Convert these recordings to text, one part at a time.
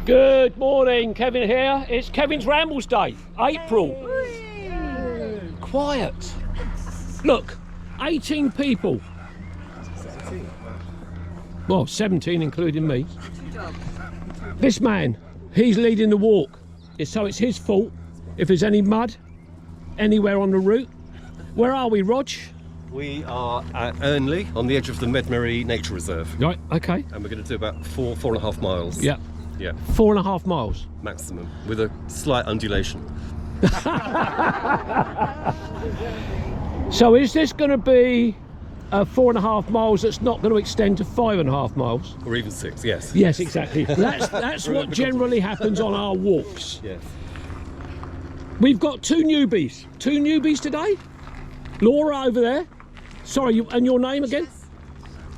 Good morning, Kevin here. It's Kevin's Rambles Day, April. Quiet. Look, 18 people. 17. Well, 17 including me. This man, he's leading the walk. So it's his fault if there's any mud anywhere on the route. Where are we, Rog? We are at Ernley on the edge of the Medmerry Nature Reserve. Right, okay. And we're going to do about 4.5 miles. Yeah. Yeah. 4.5 miles. Maximum, with a slight undulation. So is this going to be 4.5 miles that's not going to extend to 5.5 miles? Or even 6, yes. Yes, exactly. That's what generally happens on our walks. Yes. We've got two newbies today. Laura over there. Sorry, and your name again?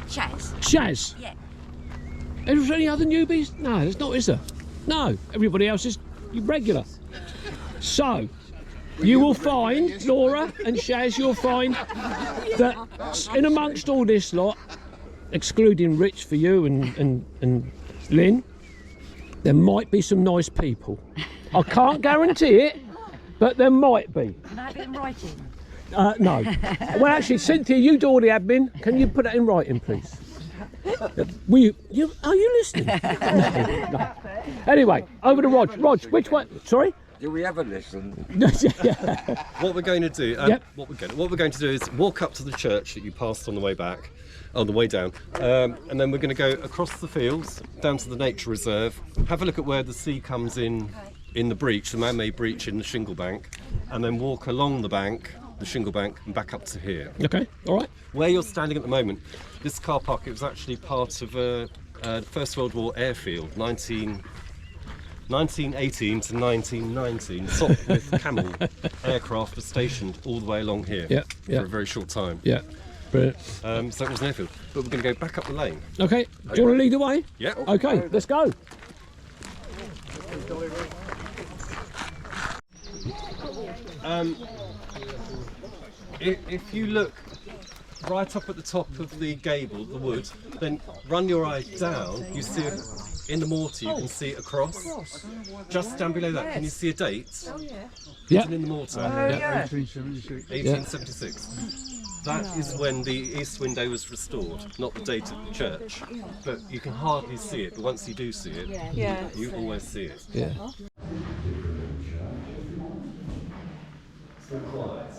Shaz. Shaz? Yeah. Is there any other newbies? No, there's not, is there? No, everybody else is regular. So, you will find, Laura and Shaz, you'll find that in amongst all this lot, excluding Rich for you and Lynn, there might be some nice people. I can't guarantee it, but there might be. Can I have it in writing? No. Well, actually, Cynthia, you do all the admin. Can you put that in writing, please? Are you listening? No. Anyway, over to Rog. Rog, which one? Sorry? Do we ever listen? What we're going to do, Yep. what we're going to do is walk up to the church that you passed on the way back, on the way down, and then we're going to go across the fields down to the nature reserve. Have a look at where the sea comes in the breach, the man-made breach in the shingle bank, and then walk along the bank, the shingle bank, and back up to here. Okay, all right. Where you're standing at the moment, this car park, it was actually part of a First World War airfield, 1918 to 1919. Sop with Camel aircraft were stationed all the way along here for a very short time. Yeah, brilliant. So it was an airfield. But we're going to go back up the lane. Okay, do you want to lead the way? Yeah. Okay, let's go. If you look right up at the top of the gable, the wood, then run your eyes down, you see in the mortar, you can see a cross. Just down below that, can you see a date? Yeah. Written in the mortar. 1876. That is when the east window was restored, not the date of the church. But you can hardly see it, but once you do see it, you always see it. Yeah. So quiet.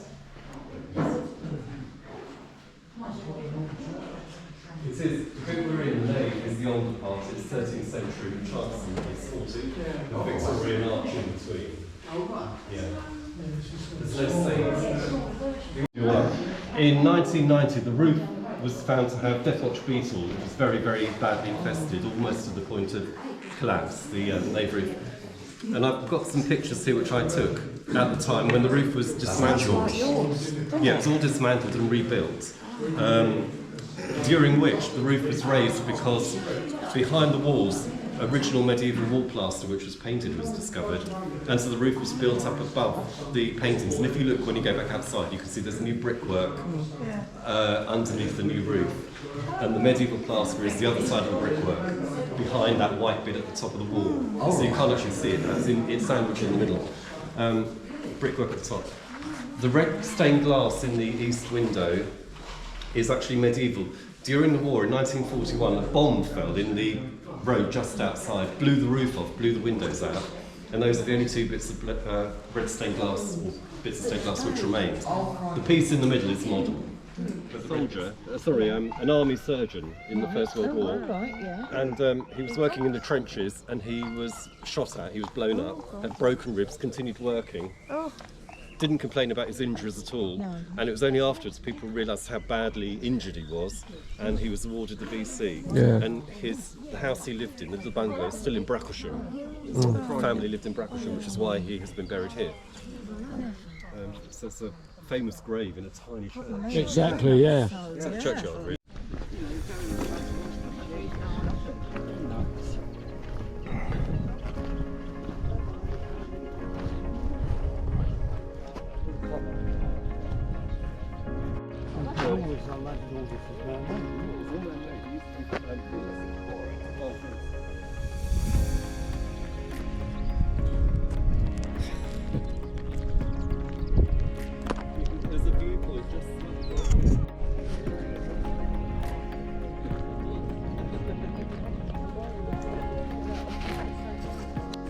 It is, the bit we're in, the nave, is the older part. It's 13th century, the chancel is 40. The Victorian arch in between. Yeah. There's no saints. In 1990, the roof was found to have Death Watch beetle, which was very, very badly infested, almost to the point of collapse, the nave roof. And I've got some pictures here which I took at the time when the roof was dismantled. Yeah, it was all dismantled and rebuilt. During which the roof was raised because behind the walls, original medieval wall plaster which was painted was discovered, and so the roof was built up above the paintings. And if you look when you go back outside, you can see there's new brickwork underneath the new roof, and the medieval plaster is the other side of the brickwork behind that white bit at the top of the wall. So you can't actually see it. It's sandwiched in the middle. Brickwork at the top. The red stained glass in the east window is actually medieval. During the war in 1941, a bomb fell in the road just outside, blew the roof off, blew the windows out, and those are the only two bits of red stained glass, or bits of stained glass which remained. The piece in the middle is modern. A soldier, an army surgeon in the First World War, and he was working in the trenches, and he was shot at, he was blown up, had broken ribs, continued working. Didn't complain about his injuries at all, and it was only afterwards people realised how badly injured he was, and he was awarded the VC. And the house he lived in, the little bungalow, is still in Bracklesham. His family lived in Bracklesham, which is why he has been buried here. So it's a famous grave in a tiny church. Exactly, yeah. It's like a churchyard, really.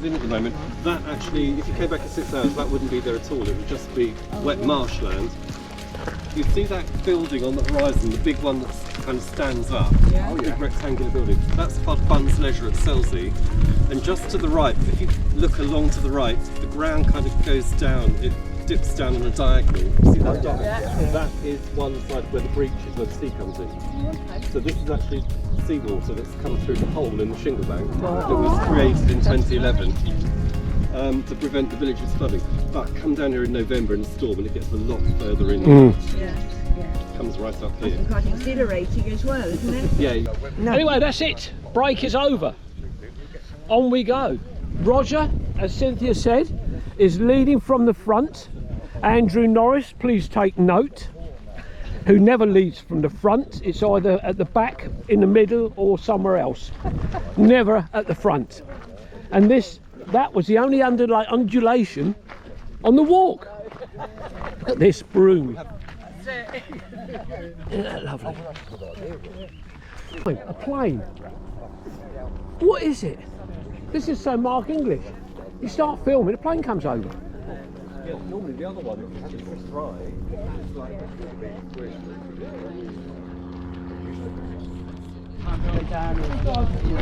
is in at the moment. That actually, if you came back in 6 hours, that wouldn't be there at all. It would just be wet marshland. You see that building on the horizon, the big one that kind of stands up, big rectangular building. That's Fun's Leisure at Selsey. And just to the right, if you look along to the right, the ground kind of goes down. It dips down on a diagonal. See that dot? That is one side where the breach is, where the sea comes in. So this is actually seawater that's come through the hole in the shingle bank that was created in 2011 to prevent the village's flooding. But come down here in November in a storm and it gets a lot further in. Comes right up here. Quite exhilarating as well, isn't it? Yeah. Anyway, that's it. Break is over. On we go. Roger, as Cynthia said, is leading from the front. Andrew Norris, please take note, who never leads from the front. It's either at the back, in the middle, or somewhere else. Never at the front. And that was the only undulation on the walk. Look at this broom. Isn't that lovely? A plane. What is it? This is so Mark English. You start filming, a plane comes over. Yeah, normally the other one, if it's dry, it's like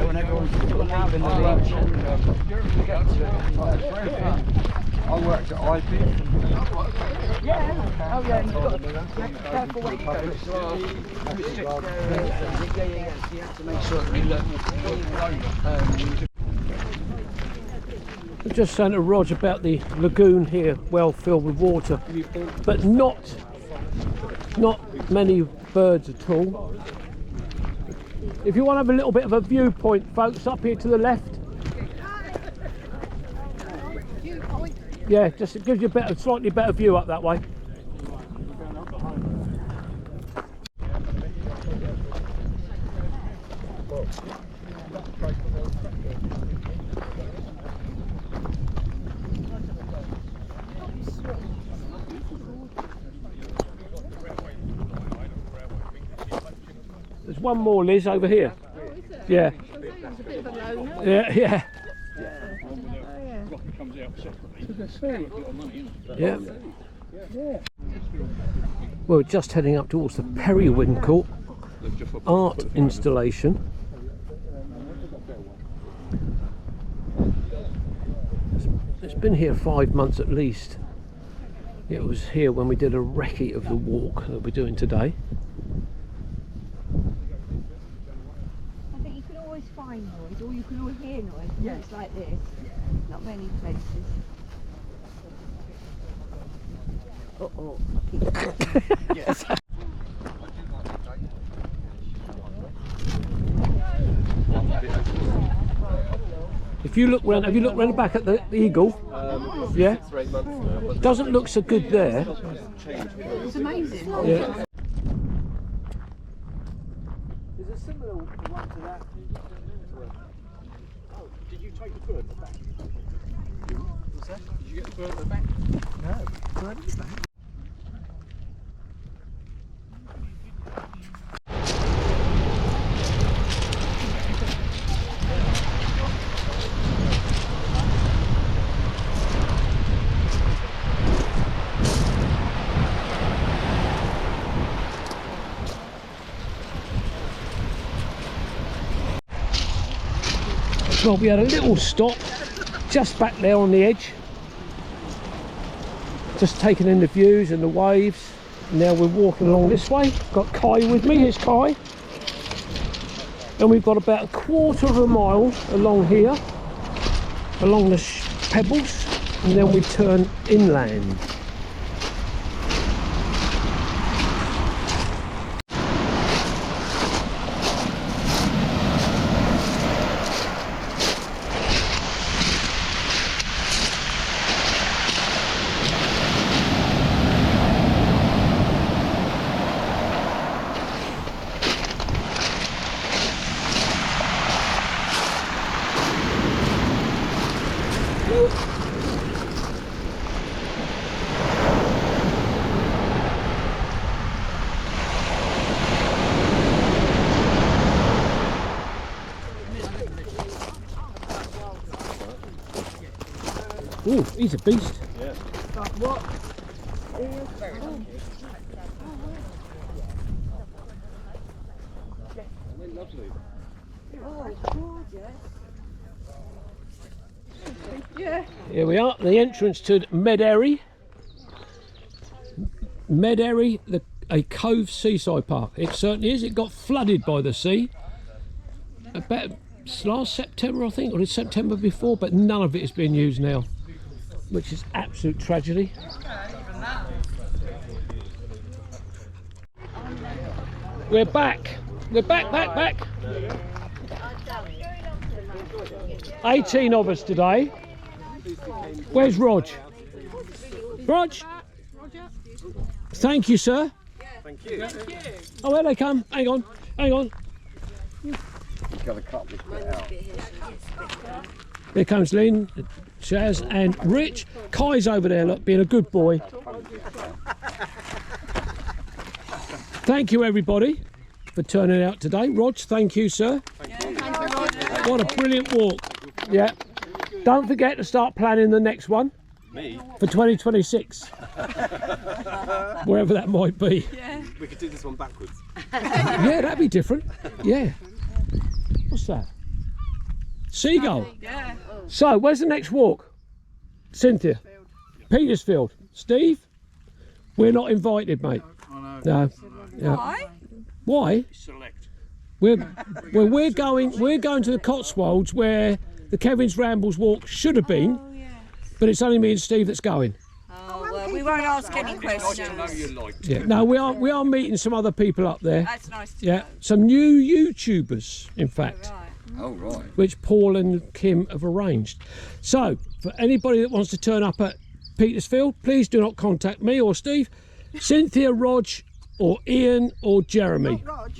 when everyone's out in the I worked at IP. Yeah. Oh yeah, you've got to be careful where you go. You have to make sure that I'm just saying to Rog about the lagoon here, well filled with water, but not many birds at all. If you want to have a little bit of a viewpoint, folks, up here to the left. Yeah, just it gives you a slightly better view up that way. There's one more, Liz, over here. Yeah. Yeah. Yeah. We're just heading up towards the Perriwinkle art installation. It's been here 5 months at least. It was here when we did a recce of the walk that we're doing today. I think you can always find noise, or you can always hear noise. Yeah, it's like this. Not many places. Yes. If you look round, have you looked round the back at the eagle? Yeah. 6 or 8 months now. But Doesn't look so good there. It's amazing. Yeah. There's a similar one to that. Oh, did you take the bird at the back? What's that? Did you get the bird at the back? No. Bird at the back. Well, we had a little stop just back there on the edge, just taking in the views and the waves. Now we're walking along this way. Got Kai with me. Here's Kai, and we've got about a quarter of a mile along here, along the pebbles, and then we turn inland. Oh, he's a beast. Yeah. But what? Lovely. Oh, it's gorgeous. Yeah. Here we are, the entrance to Medmerry. Medmerry, a cove seaside park. It certainly is. It got flooded by the sea about last September, I think, or the September before, but none of it is being used now, which is absolute tragedy. We're back. We're back. 18 of us today. Where's Rog? Rog? Thank you, sir. Thank you. Oh, here they come. Hang on. You've got to cut this bit out. Here comes Lynn, Shaz and Rich. Kai's over there, look, being a good boy. Thank you, everybody, for turning out today. Rog, thank you, sir. What a brilliant walk. Yeah. Don't forget to start planning the next one. Me? For 2026. Wherever that might be. Yeah. We could do this one backwards. Yeah, that'd be different. Yeah. What's that? Seagull. Yeah. So, where's the next walk? Cynthia? Petersfield. Steve? We're not invited, mate. No. Yeah. Why? Why? Select. We're going to the Cotswolds where the Kevins Rambles walk should have been, Oh, yeah. but it's only me and Steve that's going. Oh, well, we won't ask any questions. Yeah. No, we are meeting some other people up there. That's nice to Yeah. know. Some new YouTubers, in fact. Right. Oh, right. Which Paul and Kim have arranged. So, for anybody that wants to turn up at Petersfield, please do not contact me or Steve, Cynthia, Rog, or Ian or Jeremy. Rog,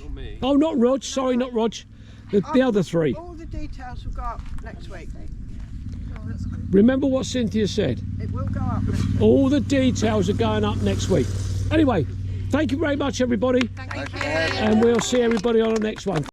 Oh, not Rog, sorry, not Rog. The other three. all the details will go up next week. Remember what Cynthia said. It will go up next week. All the details are going up next week. Anyway, thank you very much, everybody. Thank you. And we'll see everybody on the next one.